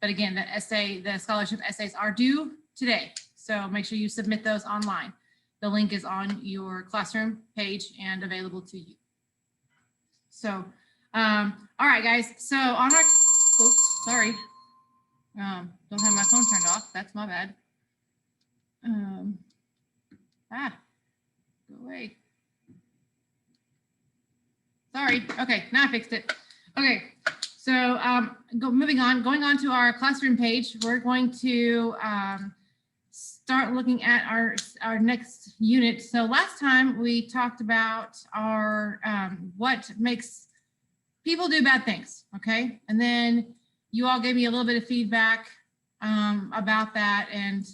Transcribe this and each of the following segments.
But again, the scholarship essays are due today. So make sure you submit those online. The link is on your classroom page and available to you. So, all right, guys. So on our, oops, sorry. Don't have my phone turned off. That's my bad. Go away. Sorry. Okay, now I fixed it. Okay, so moving on, going on to our classroom page, we're going to start looking at our next unit. So last time we talked about our what makes people do bad things, okay? And then you all gave me a little bit of feedback about that, and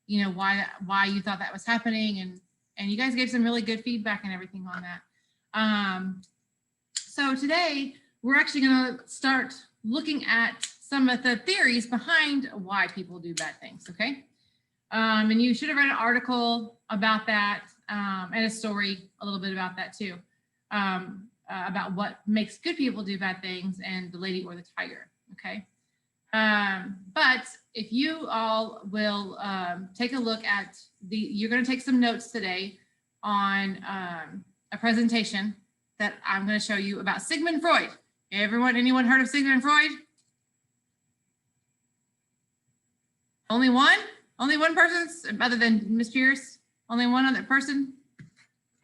you know why you thought that was happening, and you guys gave some really good feedback and everything on that. So today we're actually going to start looking at some of the theories behind why people do bad things, okay? And you should have read an article about that and a story a little bit about that too, about what makes good people do bad things and the lady or the tiger, okay? But if you all will take a look at you're going to take some notes today on a presentation that I'm going to show you about Sigmund Freud. Anyone heard of Sigmund Freud? Only one? Only one person other than Miss Pierce? Only one other person?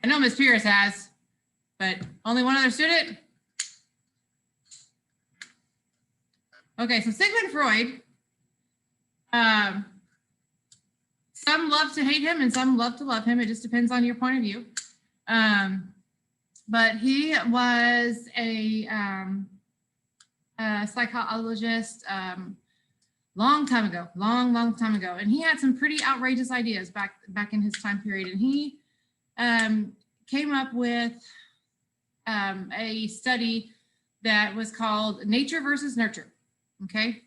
I know Miss Pierce has, but only one other student? Okay, so Sigmund Freud, some love to hate him and some love to love him. It just depends on your point of view. But he was a psychologist long time ago, long time ago. And he had some pretty outrageous ideas back in his time period. And he came up with a study that was called Nature versus Nurture. Okay.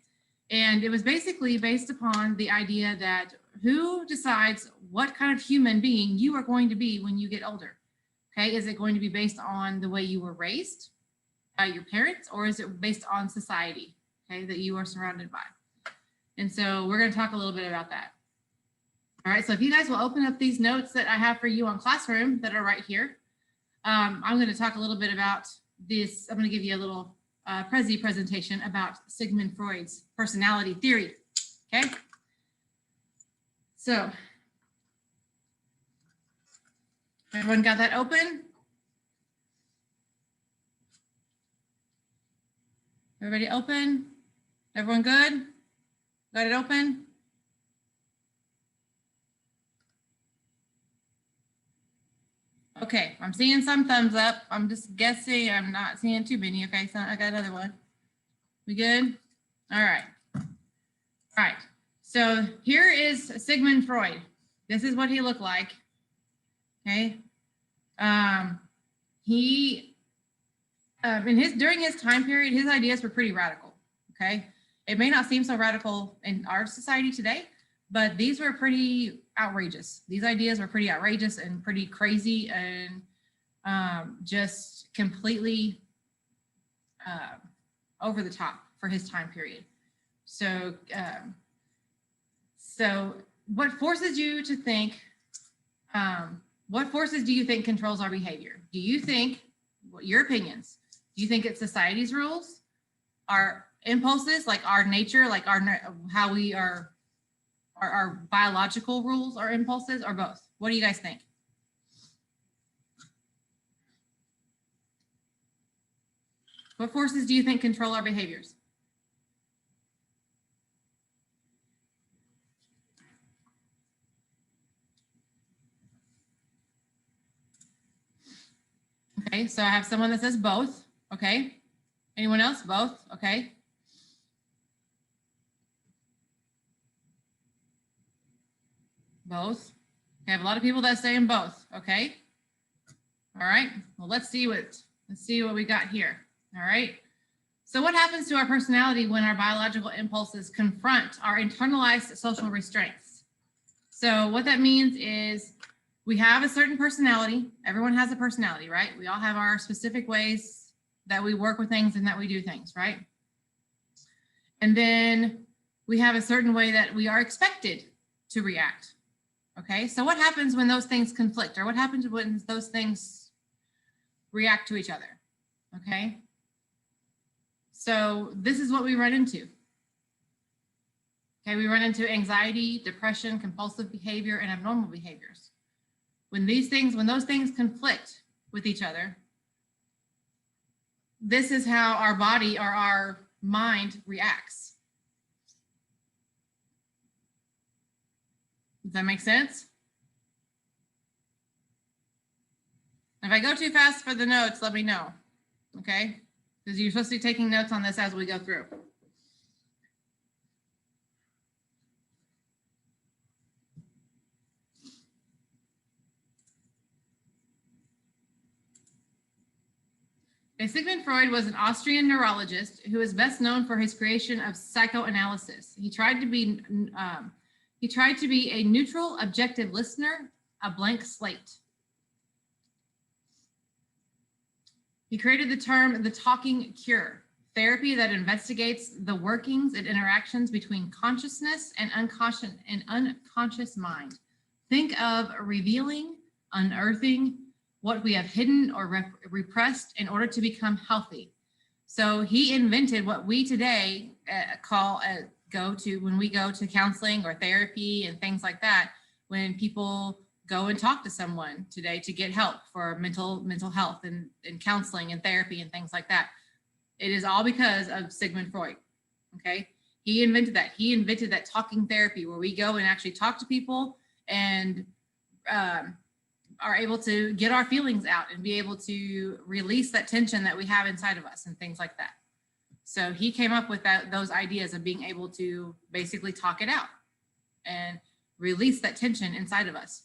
And it was basically based upon the idea that who decides what kind of human being you are going to be when you get older? Okay, is it going to be based on the way you were raised by your parents, or is it based on society, okay, that you are surrounded by? And so we're going to talk a little bit about that. All right, so if you guys will open up these notes that I have for you on Classroom that are right here, I'm going to talk a little bit about this. I'm going to give you a little presentation about Sigmund Freud's personality theory, okay? So, everyone got that open? Everybody open? Everyone good? Got it open? Okay, I'm seeing some thumbs up. I'm just guessing. I'm not seeing too many. Okay, so I got another one. We good? All right. All right. So here is Sigmund Freud. This is what he looked like. Okay. During his time period, his ideas were pretty radical. Okay. It may not seem so radical in our society today, but these were pretty outrageous. These ideas were pretty outrageous and pretty crazy and just completely over the top for his time period. So, what forces you to think, what forces do you think controls our behavior? Do you think, your opinions, do you think it's society's rules, our impulses, like our nature, like how we are, our biological rules or impulses, or both? What do you guys think? What forces do you think control our behaviors? Okay, so I have someone that says both. Okay. Anyone else? Both. Okay. Both. I have a lot of people that say in both. Okay. All right. Well, let's see what we got here. All right. So what happens to our personality when our biological impulses confront our internalized social restraints? So what that means is we have a certain personality. Everyone has a personality, right? We all have our specific ways that we work with things and that we do things, right? And then we have a certain way that we are expected to react. Okay, so what happens when those things conflict, or what happens when those things react to each other? Okay, so this is what we run into. Okay, we run into anxiety, depression, compulsive behavior, and abnormal behaviors. When those things conflict with each other, this is how our body or our mind reacts. Does that make sense? If I go too fast for the notes, let me know, okay? Because you're supposed to be taking notes on this as we go through. Sigmund Freud was an Austrian neurologist who is best known for his creation of psychoanalysis. He tried to be a neutral, objective listener, a blank slate. He created the term the talking cure, therapy that investigates the workings and interactions between consciousness and unconscious mind. Think of revealing, unearthing what we have hidden or repressed in order to become healthy. So he invented what we today when we go to counseling or therapy and things like that, when people go and talk to someone today to get help for mental health and counseling and therapy and things like that. It is all because of Sigmund Freud, okay? He invented that. He invented that talking therapy where we go and actually talk to people and are able to get our feelings out and be able to release that tension that we have inside of us and things like that. So he came up with those ideas of being able to basically talk it out and release that tension inside of us.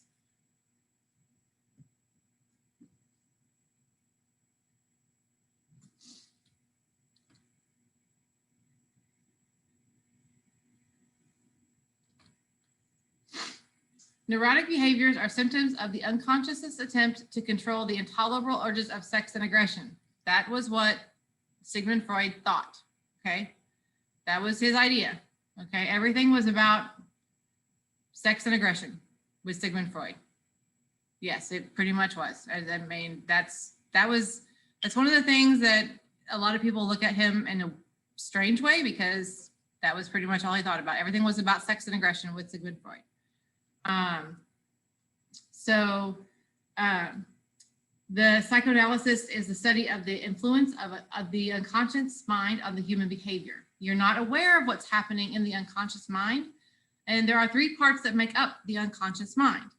Neurotic behaviors are symptoms of the unconscious attempt to control the intolerable urges of sex and aggression. That was what Sigmund Freud thought, okay? That was his idea, okay? Everything was about sex and aggression with Sigmund Freud. Yes, it pretty much was. I mean, that's one of the things that a lot of people look at him in a strange way, because that was pretty much all he thought about. Everything was about sex and aggression with Sigmund Freud. The psychoanalysis is the study of the influence of the unconscious mind on the human behavior. You're not aware of what's happening in the unconscious mind. And there are three parts that make up the unconscious mind,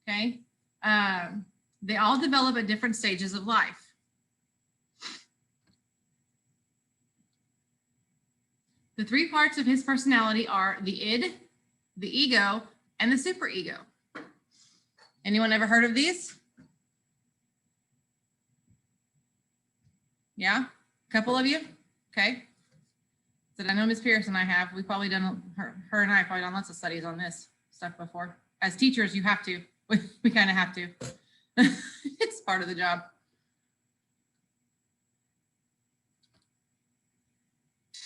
okay? They all develop at different stages of life. The three parts of his personality are the id, the ego, and the superego. Anyone ever heard of these? Yeah, a couple of you? Okay. So I know Ms. Pierce and I have. We've probably done, her and I have probably done lots of studies on this stuff before. As teachers, you have to. We kind of have to. It's part of the job.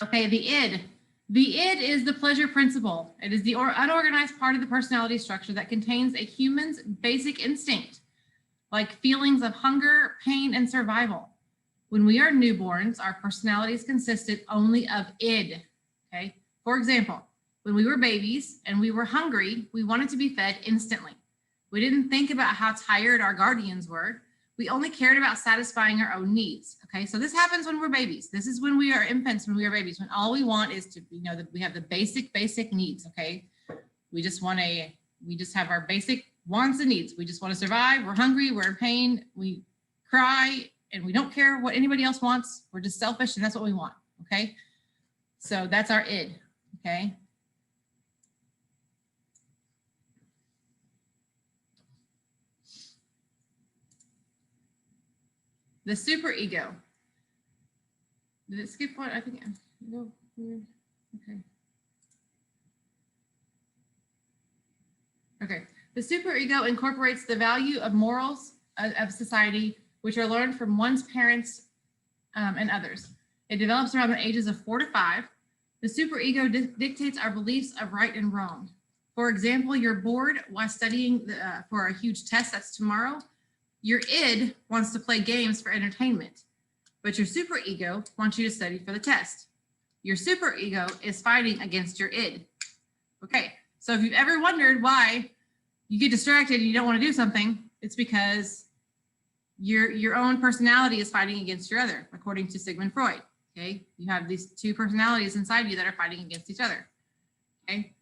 Okay, the id. The id is the pleasure principle. It is the unorganized part of the personality structure that contains a human's basic instinct, like feelings of hunger, pain, and survival. When we are newborns, our personalities consisted only of id, okay? For example, when we were babies and we were hungry, we wanted to be fed instantly. We didn't think about how tired our guardians were. We only cared about satisfying our own needs, okay? So this happens when we're babies. This is when we are infants, when we are babies, when all we want is to, that we have the basic needs, okay? We just have our basic wants and needs. We just want to survive. We're hungry, we're in pain, we cry, and we don't care what anybody else wants. We're just selfish, and that's what we want, okay? So that's our id, okay? The superego. Did it skip one? I think, no, okay. Okay, the superego incorporates the value of morals of society, which are learned from one's parents and others. It develops around the ages of 4 to 5. The superego dictates our beliefs of right and wrong. For example, you're bored while studying for a huge test that's tomorrow. Your id wants to play games for entertainment, but your superego wants you to study for the test. Your superego is fighting against your id. Okay, so if you've ever wondered why you get distracted and you don't want to do something, it's because your own personality is fighting against your other, according to Sigmund Freud. Okay, you have these two personalities inside you that are fighting against each other. Okay,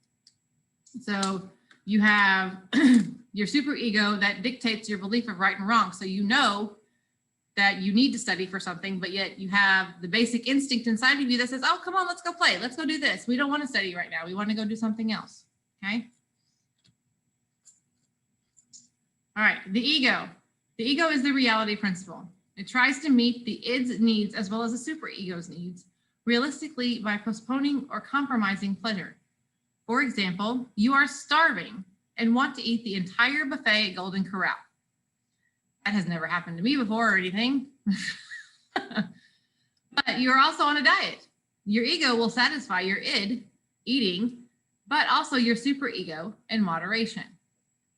so you have your superego that dictates your belief of right and wrong. So you know that you need to study for something, but yet you have the basic instinct inside of you that says, oh, come on, let's go play. Let's go do this. We don't want to study right now. We want to go do something else. Okay. All right, the ego. The ego is the reality principle. It tries to meet the id's needs as well as the superego's needs realistically by postponing or compromising pleasure. For example, you are starving and want to eat the entire buffet at Golden Corral. That has never happened to me before or anything. But you're also on a diet. Your ego will satisfy your id, eating, but also your superego in moderation.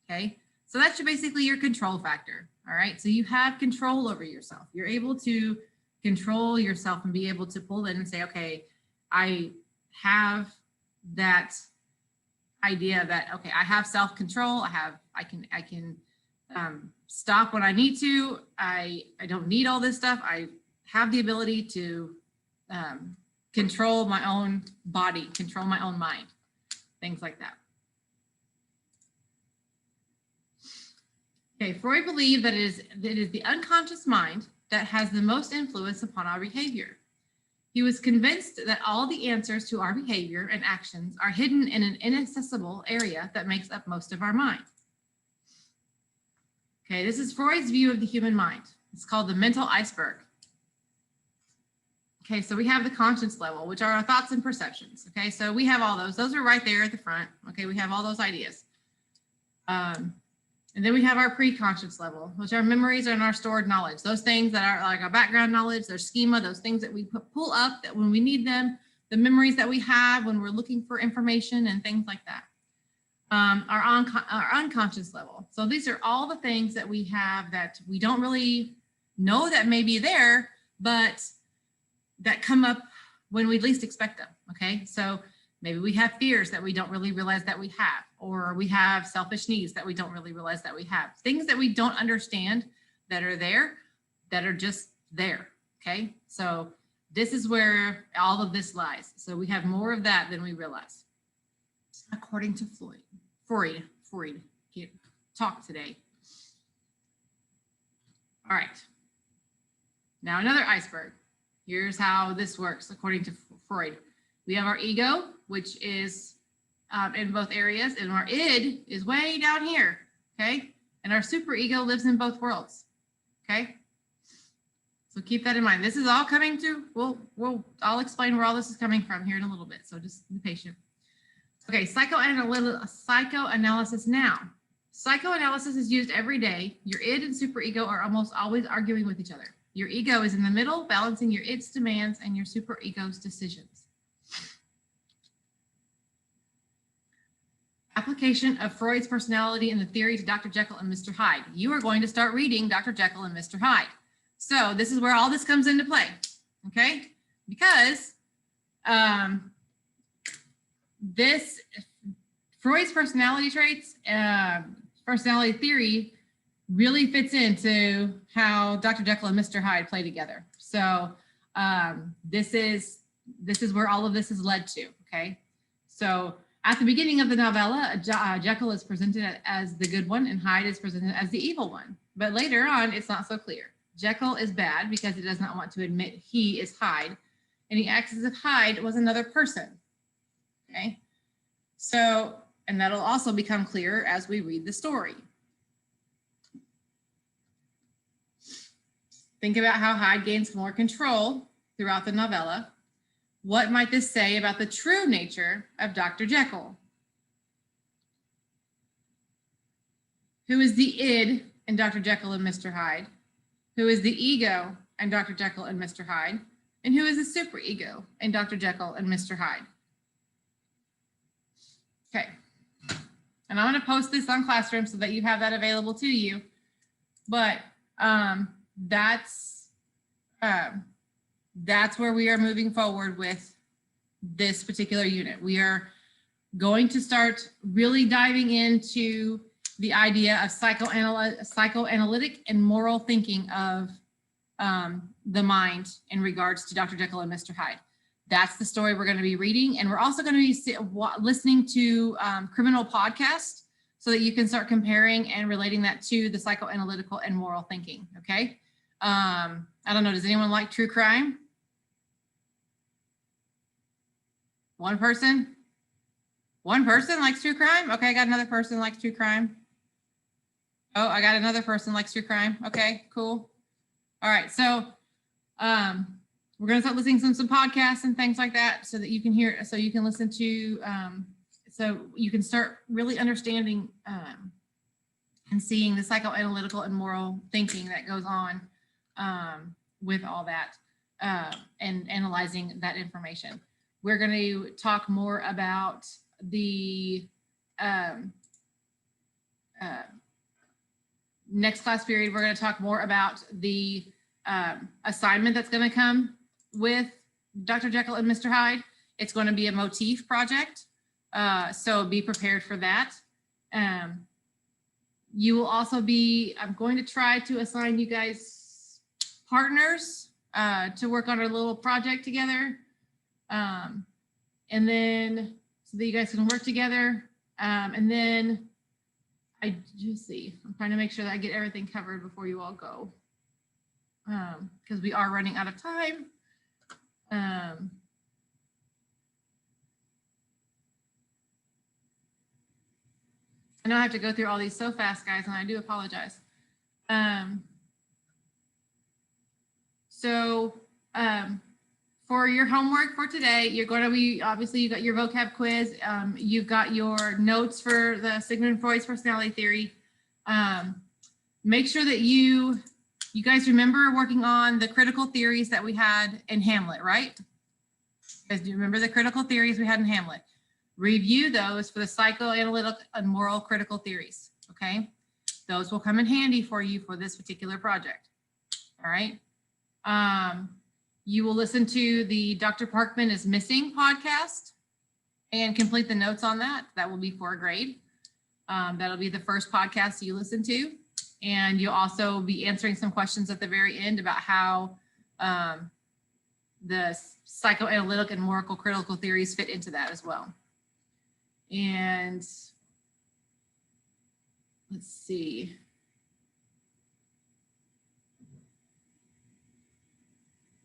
Okay, so that's basically your control factor. All right, so you have control over yourself. You're able to control yourself and be able to pull in and say, okay, I have that idea that, okay, I have self-control. I can stop when I need to. I don't need all this stuff. I have the ability to control my own body, control my own mind, things like that. Okay, Freud believed that it is the unconscious mind that has the most influence upon our behavior. He was convinced that all the answers to our behavior and actions are hidden in an inaccessible area that makes up most of our mind. Okay, this is Freud's view of the human mind. It's called the mental iceberg. Okay, so we have the conscious level, which are our thoughts and perceptions. Okay, so we have all those. Those are right there at the front. Okay, we have all those ideas. And then we have our pre-conscious level, which are memories and our stored knowledge. Those things that are like our background knowledge, their schema, those things that we pull up that when we need them, the memories that we have when we're looking for information and things like that. Our unconscious level. So these are all the things that we have that we don't really know that may be there, but that come up when we least expect them. Okay, so maybe we have fears that we don't really realize that we have, or we have selfish needs that we don't really realize that we have. Things that we don't understand that are there, that are just there, okay? So this is where all of this lies. So we have more of that than we realize, according to Freud. Can't talk today. All right. Now another iceberg. Here's how this works, according to Freud. We have our ego, which is in both areas, and our id is way down here, okay? And our superego lives in both worlds, okay? So keep that in mind. This is all coming to, I'll explain where all this is coming from here in a little bit, so just be patient. Okay, psychoanalysis now. Psychoanalysis is used every day. Your id and superego are almost always arguing with each other. Your ego is in the middle, balancing your id's demands and your superego's decisions. Application of Freud's personality and the theory to Dr. Jekyll and Mr. Hyde. You are going to start reading Dr. Jekyll and Mr. Hyde. So this is where all this comes into play, okay? Because Freud's personality traits, personality theory really fits into how Dr. Jekyll and Mr. Hyde play together. So this is where all of this is led to, okay? So at the beginning of the novella, Jekyll is presented as the good one and Hyde is presented as the evil one. But later on, it's not so clear. Jekyll is bad because he does not want to admit he is Hyde, and he acts as if Hyde was another person, okay? So, and that'll also become clearer as we read the story. Think about how Hyde gains more control throughout the novella. What might this say about the true nature of Dr. Jekyll? Who is the id in Dr. Jekyll and Mr. Hyde? Who is the ego in Dr. Jekyll and Mr. Hyde? And who is the superego in Dr. Jekyll and Mr. Hyde? Okay. And I'm going to post this on Classroom so that you have that available to you. But that's where we are moving forward with this particular unit. We are going to start really diving into the idea of psychoanalytic and moral thinking of the mind in regards to Dr. Jekyll and Mr. Hyde. That's the story we're going to be reading. And we're also going to be listening to criminal podcasts so that you can start comparing and relating that to the psychoanalytical and moral thinking. Okay. I don't know. Does anyone like true crime? One person? One person likes true crime? Okay. I got another person likes true crime. Oh, I got another person likes true crime. Okay, cool. All right. So, we're going to start listening to some podcasts and things like that so that you can hear, so you can listen to, so you can start really understanding and seeing the psychoanalytical and moral thinking that goes on with all that and analyzing that information. We're going to talk more about the next class period. We're going to talk more about the assignment that's going to come with Dr. Jekyll and Mr. Hyde. It's going to be a motif project, so be prepared for that. You will also be, I'm going to try to assign you guys partners to work on a little project together, and then so that you guys can work together, and then I just see, I'm trying to make sure that I get everything covered before you all go, because we are running out of time. I know I have to go through all these so fast, guys, and I do apologize. For your homework for today, you're going to be, obviously you got your vocab quiz. You've got your notes for the Sigmund Freud's personality theory. Make sure that you guys remember working on the critical theories that we had in Hamlet, right? You guys do remember the critical theories we had in Hamlet? Review those for the psychoanalytic and moral critical theories, okay? Those will come in handy for you for this particular project, all right? You will listen to the Dr. Parkman is Missing podcast and complete the notes on that. That will be for a grade. That'll be the first podcast you listen to. And you'll also be answering some questions at the very end about how the psychoanalytic and moral critical theories fit into that as well. And let's see.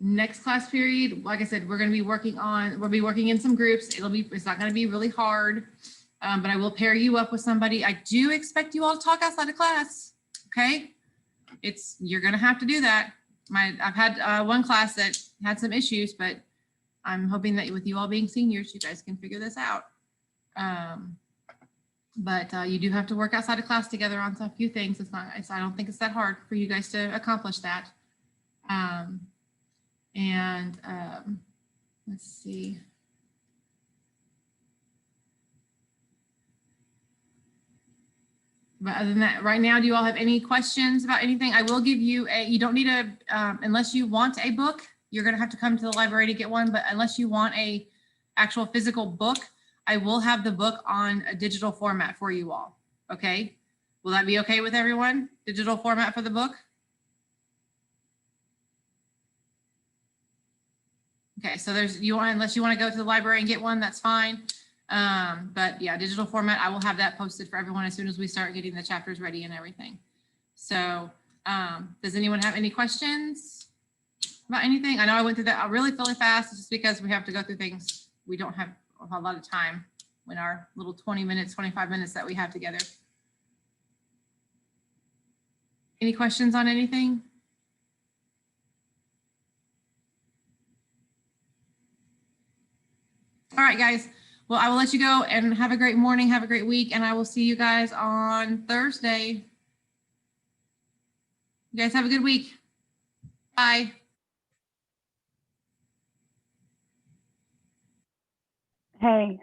Next class period, like I said, we're going to be working on, we'll be working in some groups. It's not going to be really hard, but I will pair you up with somebody. I do expect you all to talk outside of class. Okay. You're going to have to do that. I've had one class that had some issues, but I'm hoping that with you all being seniors, you guys can figure this out. But you do have to work outside of class together on a few things. I don't think it's that hard for you guys to accomplish that. Let's see. But other than that, right now, do you all have any questions about anything? I will give you you don't need unless you want a book, you're going to have to come to the library to get one. But unless you want a actual physical book, I will have the book on a digital format for you all. Okay. Will that be okay with everyone? Digital format for the book? Okay, so unless you want to go to the library and get one, that's fine. But yeah, digital format, I will have that posted for everyone as soon as we start getting the chapters ready and everything. So does anyone have any questions about anything? I know I went through that really fast just because we have to go through things. We don't have a lot of time in our little 20 minutes, 25 minutes that we have together. Any questions on anything? All right, guys. Well, I will let you go and have a great morning. Have a great week. And I will see you guys on Thursday. You guys have a good week. Bye. Hey,